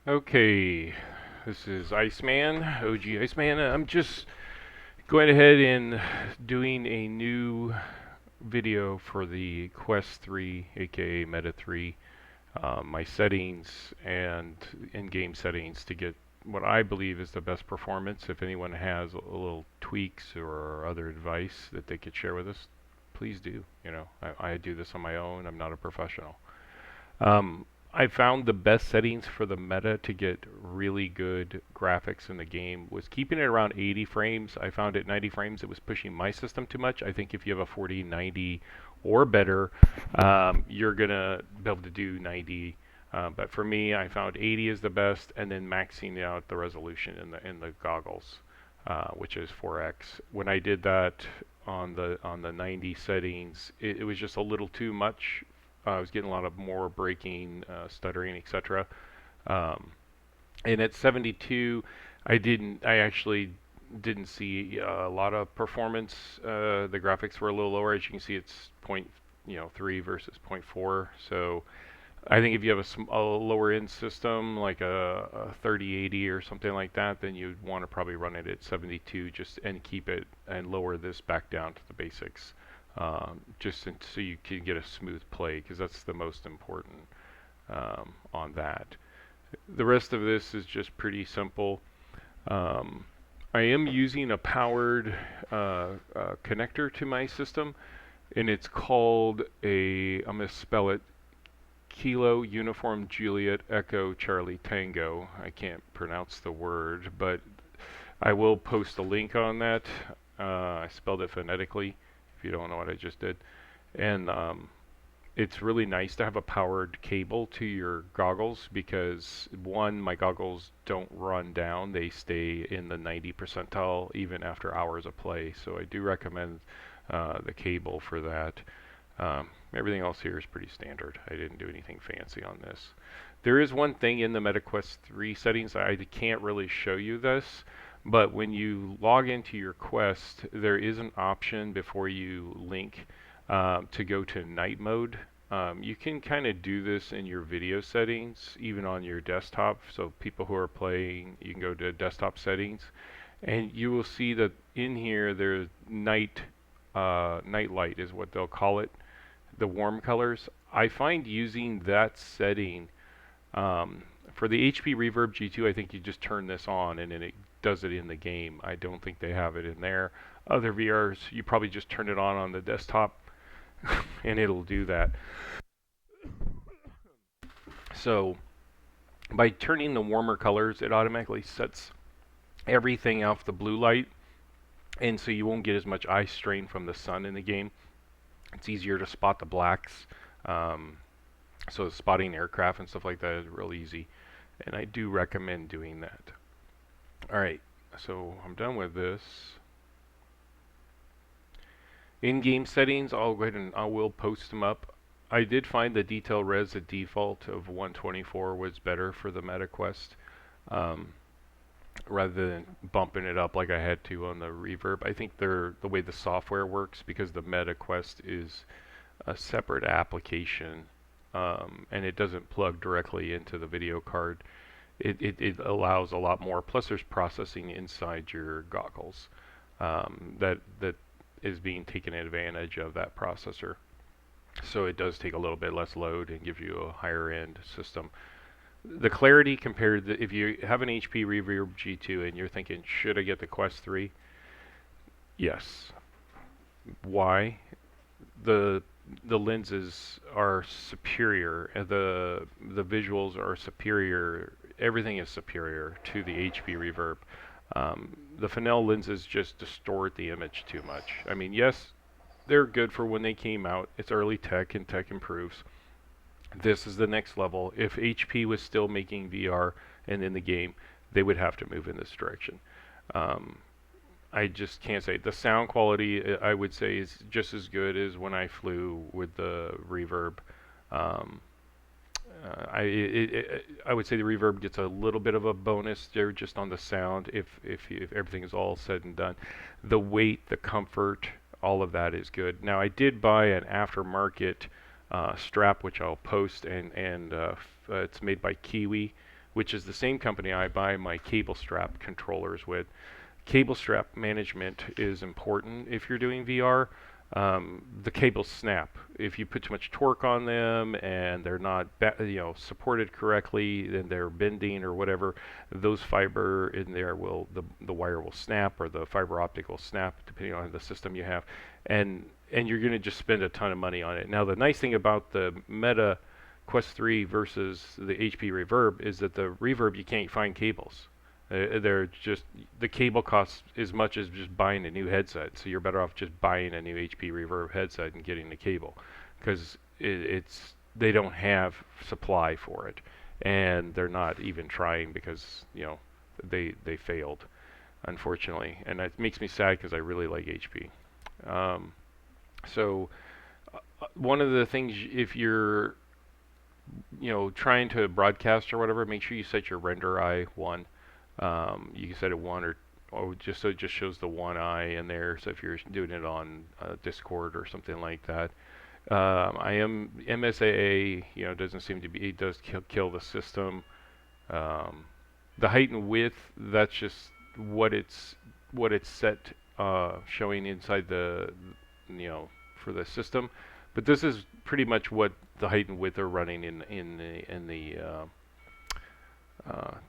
Okay, this is Iceman, OG Iceman. I'm just going ahead and doing a new video for the Quest 3, aka Meta 3, my settings and in-game settings to get what I believe is the best performance. If anyone has a little tweaks or other advice that they could share with us, please do. I do this on my own. I'm not a professional. Um, I found the best settings for the meta to get really good graphics in the game was keeping it around 80 frames. I found at 90 frames it was pushing my system too much. I think if you have a 40, 90 or better, you're gonna be able to do 90. But for me, I found 80 is the best, and then maxing out the resolution in the goggles, which is 4x. When I did that on the 90 settings, it was just a little too much. I was getting a lot of more breaking, stuttering, etc. Um, and at 72, I actually didn't see a lot of performance. The graphics were a little lower. As you can see, it's 3 versus point 0.4. So I think if you have a lower end system, like a 3080 or something like that, then you'd want to probably run it at 72 just and keep it and lower this back down to the basics, so you can get a smooth play, because that's the most important on that. The rest of this is just pretty simple. Um, I am using a powered connector to my system, and it's called I'm going to spell it Kilo Uniform Juliet Echo Charlie Tango. I can't pronounce the word, but I will post a link on that. I spelled it phonetically if you don't know what I just did. And it's really nice to have a powered cable to your goggles because, one, my goggles don't run down. They stay in the 90 percentile even after hours of play. So I do recommend the cable for that. Everything else here is pretty standard. I didn't do anything fancy on this. There is one thing in the MetaQuest 3 settings. I can't really show you this, but when you log into your Quest, there is an option before you link to go to night mode. You can kind of do this in your video settings, even on your desktop. So people who are playing, you can go to desktop settings, and you will see that in here there's night light is what they'll call it, the warm colors. I find using that setting for the HP Reverb G2, I think you just turn this on and then it does it in the game. I don't think they have it in there. Other VRs, you probably just turn it on the desktop and it'll do that. So by turning the warmer colors, it automatically sets everything off the blue light, and so you won't get as much eye strain from the sun in the game. It's easier to spot the blacks. Um, so spotting aircraft and stuff like that is real easy, and I do recommend doing that. All right, so I'm done with this. In-game settings, I'll go ahead and I will post them up. I did find the detail res at default of 124 was better for the MetaQuest, um, rather than bumping it up like I had to on the Reverb. I think the way the software works, because the MetaQuest is a separate application, and it doesn't plug directly into the video card. It allows a lot more. Plus, there's processing inside your goggles that is being taken advantage of that processor. So it does take a little bit less load and gives you a higher end system. The clarity compared if you have an HP Reverb G2 and you're thinking, should I get the Quest 3? Yes. Why? The the lenses are superior, and the visuals are superior. Everything is superior to the HP Reverb. The Fresnel lenses just distort the image too much. I mean, yes, they're good for when they came out. It's early tech and tech improves. This is the next level. If HP was still making VR and in the game, they would have to move in this direction. Um, I just can't say. The sound quality, I would say, is just as good as when I flew with the Reverb. Um, I would say the Reverb gets a little bit of a bonus there just on the sound if everything is all said and done. The weight, the comfort, all of that is good. Now I did buy an aftermarket strap, which I'll post, and it's made by Kiwi. which is the same company I buy my cable strap controllers with. Cable strap management is important if you're doing VR. The cables snap if you put too much torque on them and they're not supported correctly, then they're bending or whatever. Those fiber in there will the wire will snap, or the fiber optic will snap, depending on the system you have, and you're going to just spend a ton of money on it. Now the nice thing about the Meta Quest 3 versus the HP Reverb is that the Reverb, you can't find cables. They're just, the cable costs as much as just buying a new headset, so you're better off just buying a new HP Reverb headset and getting the cable, because they don't have supply for it, and they're not even trying because they failed, unfortunately, and it makes me sad because I really like HP. So one of the things, if you're trying to broadcast or whatever, make sure you set your render eye 1. You can set it 1 or just so it just shows the one eye in there. So if you're doing it on Discord or something like that, I am MSAA. Doesn't seem to be. It does kill the system. The height and width, that's just what it's set showing inside the for the system. But this is pretty much what the height and width are running in the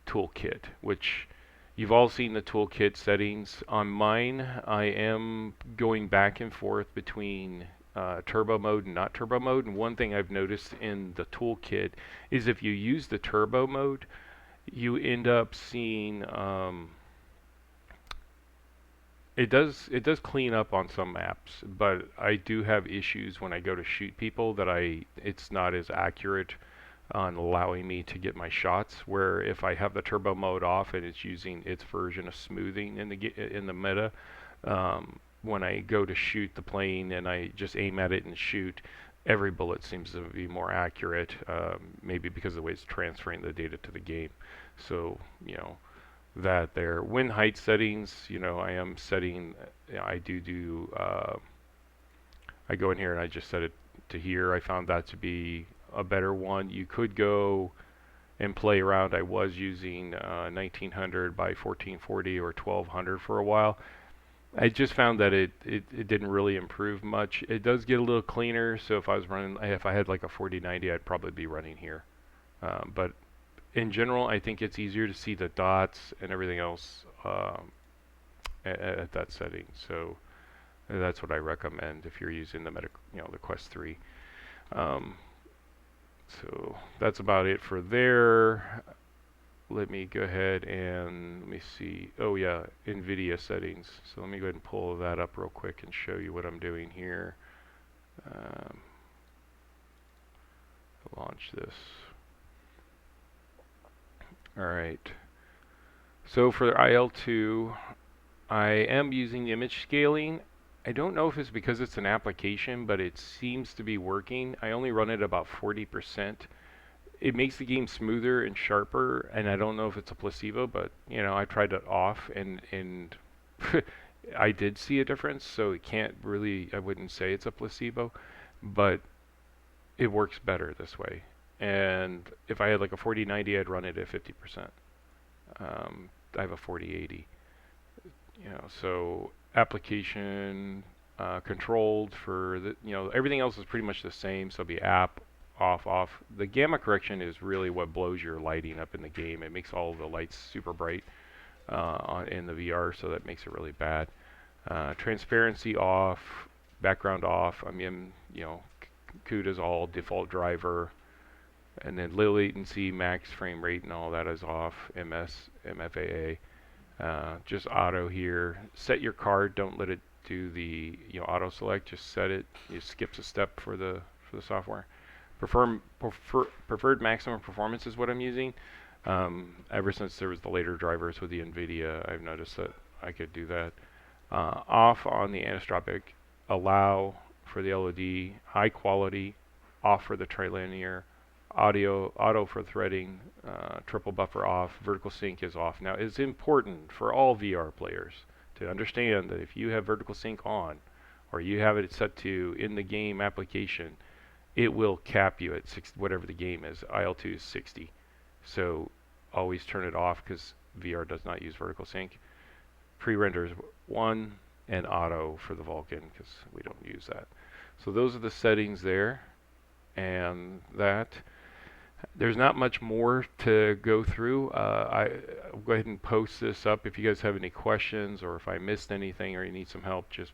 Toolkit, which you've all seen the Toolkit settings. On mine, I am going back and forth between turbo mode and not turbo mode. And one thing I've noticed in the Toolkit is if you use the turbo mode, you end up seeing it does clean up on some maps, but I do have issues when I go to shoot people that it's not as accurate on allowing me to get my shots, where if I have the turbo mode off and it's using its version of smoothing in the meta, when I go to shoot the plane and I just aim at it and shoot, every bullet seems to be more accurate, maybe because of the way it's transferring the data to the game. So that there. Wind height settings, I am setting, I go in here and I just set it to here. I found that to be a better one. You could go and play around. I was using 1900 by 1440 or 1200 for a while. I just found that it didn't really improve much. It does get a little cleaner, so if I had like a 4090, I'd probably be running here. But in general, I think it's easier to see the dots and everything else at that setting. So that's what I recommend if you're using the the Quest 3. So that's about it for there. Let me go ahead and let me see. Oh yeah, Nvidia settings. So let me go ahead and pull that up real quick and show you what I'm doing here. Launch this. Alright. So for IL2, I am using image scaling. I don't know if it's because it's an application, but it seems to be working. I only run it about 40%. It makes the game smoother and sharper, and I don't know if it's a placebo, but I tried it off and I did see a difference, so it can't really, I wouldn't say it's a placebo, but it works better this way. And if I had like a 4090, I'd run it at 50%. I have a 4080. So application controlled for the everything else is pretty much the same. So it'll be app off. The gamma correction is really what blows your lighting up in the game. It makes all the lights super bright in the VR, so that makes it really bad. Transparency off, background off. I mean, CUDA's all default driver. And then low latency, max frame rate, and all that is off. MFAA. Just auto here. Set your card. Don't let it do the auto select. Just set it. It skips a step for the software. Preferred maximum performance is what I'm using. Ever since there was the later drivers with the Nvidia, I've noticed that I could do that. Off on the anisotropic. Allow for the LOD. High quality. Off for the trilinear. Auto for threading, triple buffer off, vertical sync is off. Now it's important for all VR players to understand that if you have vertical sync on, or you have it set to in the game application, it will cap you at whatever the game is. IL2 is 60. So always turn it off because VR does not use vertical sync. Pre-render is 1, and auto for the Vulkan because we don't use that. So those are the settings there, and that. There's not much more to go through. I'll go ahead and post this up. If you guys have any questions or if I missed anything or you need some help, just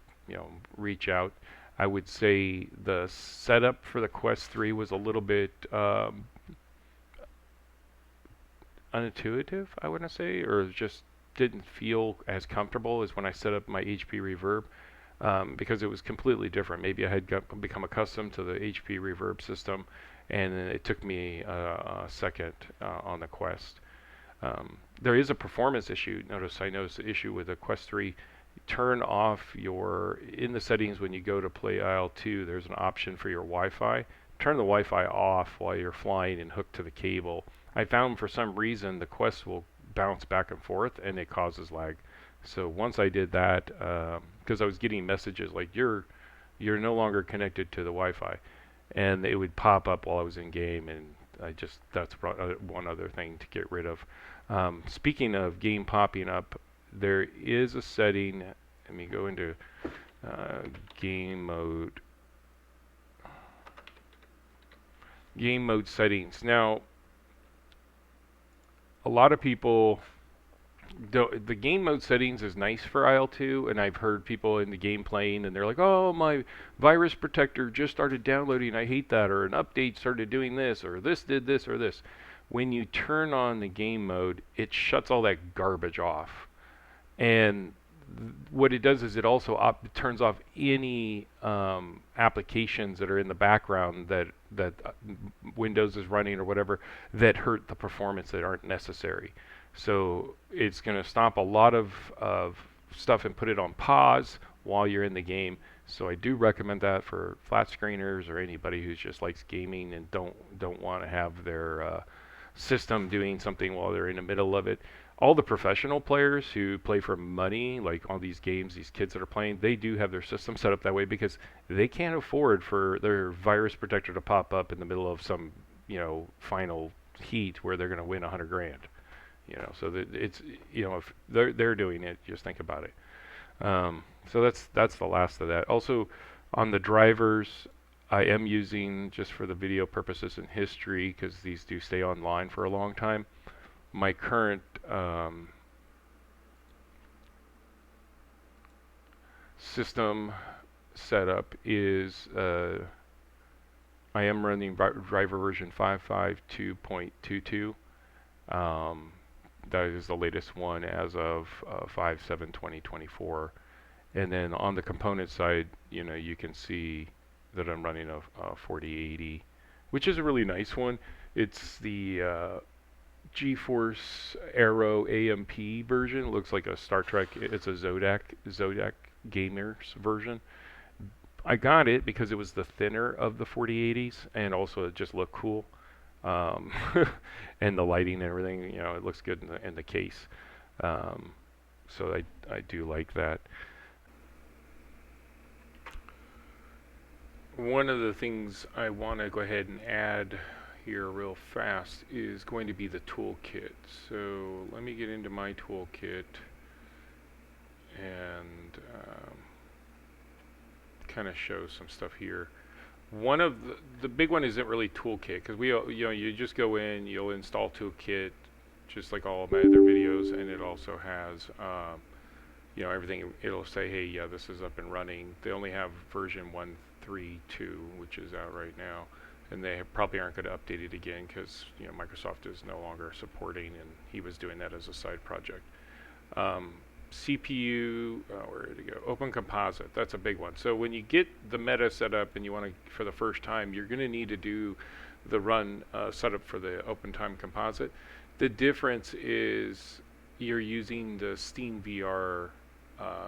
reach out. I would say the setup for the Quest 3 was a little bit unintuitive, I want to say, or just didn't feel as comfortable as when I set up my HP Reverb. Because it was completely different. Maybe I had become accustomed to the HP Reverb system, and it took me a second on the Quest. There is a performance issue. I noticed the issue with the Quest 3. Turn off in the settings when you go to play IL2, there's an option for your Wi-Fi. Turn the Wi-Fi off while you're flying and hooked to the cable. I found for some reason the Quest will bounce back and forth and it causes lag. So once I did that, because I was getting messages like you're no longer connected to the Wi-Fi, and it would pop up while I was in game, and that's one other thing to get rid of. Speaking of game popping up, there is a setting. Let me go into game mode. Game mode settings. Now, a lot of people. The game mode settings is nice for IL2, and I've heard people in the game playing, and they're like, "Oh, my virus protector just started downloading. I hate that," or an update started doing this, or this did this, or this. When you turn on the game mode, it shuts all that garbage off, and what it does is it also turns off any applications that are in the background that Windows is running or whatever that hurt the performance that aren't necessary. So it's going to stop a lot of stuff and put it on pause while you're in the game. So I do recommend that for flat screeners or anybody who just likes gaming and don't want to have their system doing something while they're in the middle of it. All the professional players who play for money, like all these games, these kids that are playing, they do have their system set up that way because they can't afford for their virus protector to pop up in the middle of some, final heat where they're going to win 100 grand. So that it's, if they're doing it, just think about it. So that's the last of that. Also, on the drivers, I am using, just for the video purposes and history, because these do stay online for a long time, my current system setup is I am running driver version 552.22. That is the latest one as of 5/7/2024. And then on the component side, you can see that I'm running a 4080, which is a really nice one. It's the GeForce Aero AMP version. It looks like a Star Trek. It's a Zodiac Gamers version. I got it because it was the thinner of the 4080s, and also it just looked cool. And the lighting and everything, it looks good in the case. So I do like that. One of the things I want to go ahead and add here real fast is going to be the toolkit. So let me get into my toolkit and kind of show some stuff here. One of the big one isn't really toolkit, because you just go in, you'll install toolkit just like all of my other videos, and it also has everything. It'll say, hey, yeah, this is up and running. They only have version 1.3.2, which is out right now, and they probably aren't going to update it again because Microsoft is no longer supporting, and he was doing that as a side project. CPU, where did it go? Open Composite, that's a big one. So when you get the meta set up and you want to, for the first time, you're going to need to do the run setup for the OpenTime Composite. The difference is you're using the Steam VR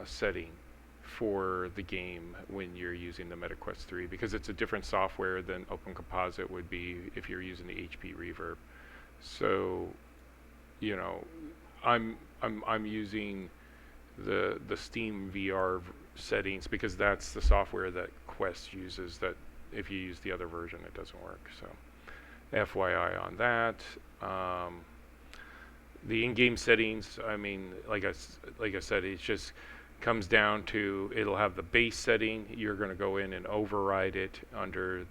setting for the game when you're using the MetaQuest 3, because it's a different software than Open Composite would be if you're using the HP Reverb. So, I'm using the Steam VR settings because that's the software that Quest uses, that if you use the other version it doesn't work. So FYI on that. the in-game settings, I mean, like I said, it just comes down to, it'll have the base setting. You're going to go in and override it under.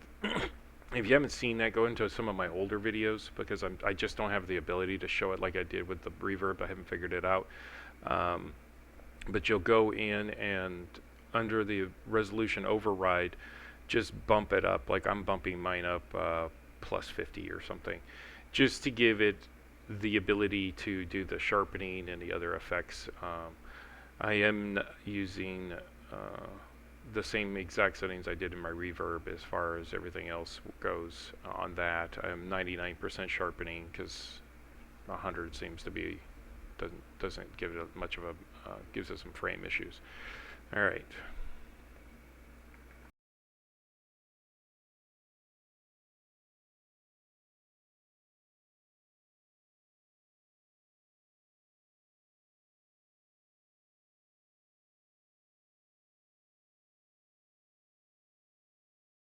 If you haven't seen that, go into some of my older videos, because I just don't have the ability to show it like I did with the reverb. I haven't figured it out. But you'll go in and under the resolution override, just bump it up. Like I'm bumping mine up plus 50 or something, just to give it the ability to do the sharpening and the other effects. I am using the same exact settings I did in my reverb as far as everything else goes on that. I'm 99% sharpening, because 100 seems to be doesn't give it much of a gives us some frame issues. All right.